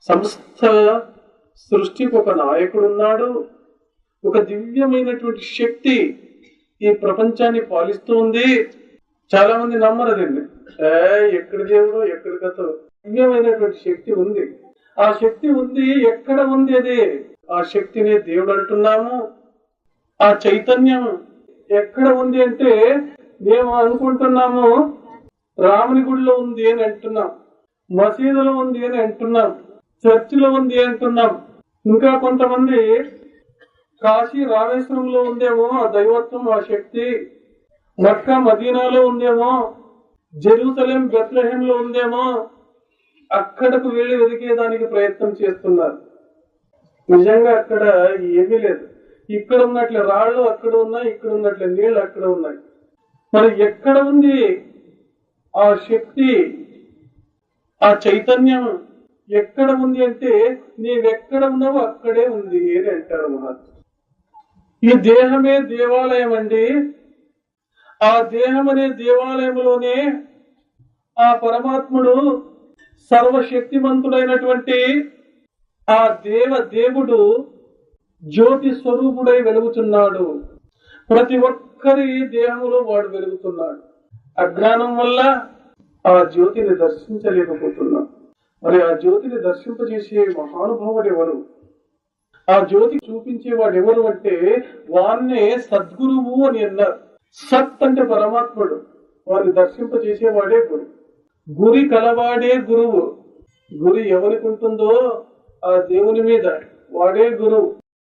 సమస్త సృష్టికి ఒక నాయకుడు ఉన్నాడు. ఒక దివ్యమైనటువంటి శక్తి ఈ ప్రపంచాన్ని పాలిస్తూ ఉంది. చాలా మంది నమ్మరు దీన్ని. ఎక్కడి దేవుడో ఎక్కడి కథో. దివ్యమైనటువంటి శక్తి ఉంది. ఆ శక్తి ఉంది. ఎక్కడ ఉంది అది? ఆ శక్తిని దేవుడు అంటున్నాము. ఆ చైతన్యం ఎక్కడ ఉంది అంటే మేము అనుకుంటున్నాము రాముని గుడిలో ఉంది అని అంటున్నాం, మసీదులో ఉంది అని అంటున్నాం, చర్చిలో ఉంది అంటున్నాం. ఇంకా కొంతమంది కాశీ రామేశ్వరంలో ఉందేమో ఆ దైవత్వం, ఆ శక్తి. మక్కా మదీనాలో ఉందేమో, జెరూసలేం బెత్లెహేంలో ఉందేమో, అక్కడకు వెళ్లి వెతికేదానికి ప్రయత్నం చేస్తున్నారు. నిజంగా అక్కడ ఏమీ లేదు. ఇక్కడ ఉన్నట్లే రాళ్ళు అక్కడ ఉన్నాయి, ఇక్కడ ఉన్నట్లే నీళ్లు అక్కడ ఉన్నాయి. మరి ఎక్కడ ఉంది ఆ శక్తి, ఆ చైతన్యం ఎక్కడ ఉంది అంటే నీవెక్కడ ఉన్నావో అక్కడే ఉంది అని అంటారు మహాత్ములు. ఈ దేహమే దేవాలయం అండి. ఆ దేహం అనే దేవాలయంలోనే ఆ పరమాత్ముడు సర్వశక్తివంతుడైనటువంటి ఆ దేవుడు జ్యోతి స్వరూపుడై వెలుగుతున్నాడు. ప్రతి ఒక్కరి దేహంలో వాడు వెలుగుతున్నాడు. అజ్ఞానం వల్ల ఆ జ్యోతిని దర్శించలేకపోతున్నాం. మరి ఆ జ్యోతిని దర్శింపజేసే మహానుభావుడు ఎవరు? ఆ జ్యోతి చూపించేవాడు ఎవరు అంటే వాన్నే సద్గురువు అని అన్నారు. సత్ అంటే పరమాత్ముడు, వారిని దర్శింపజేసేవాడే గురు. గురి కలవాడే గురువు. గురి ఎవరికి ఉంటుందో ఆ దేవుని మీద వాడే గురువు.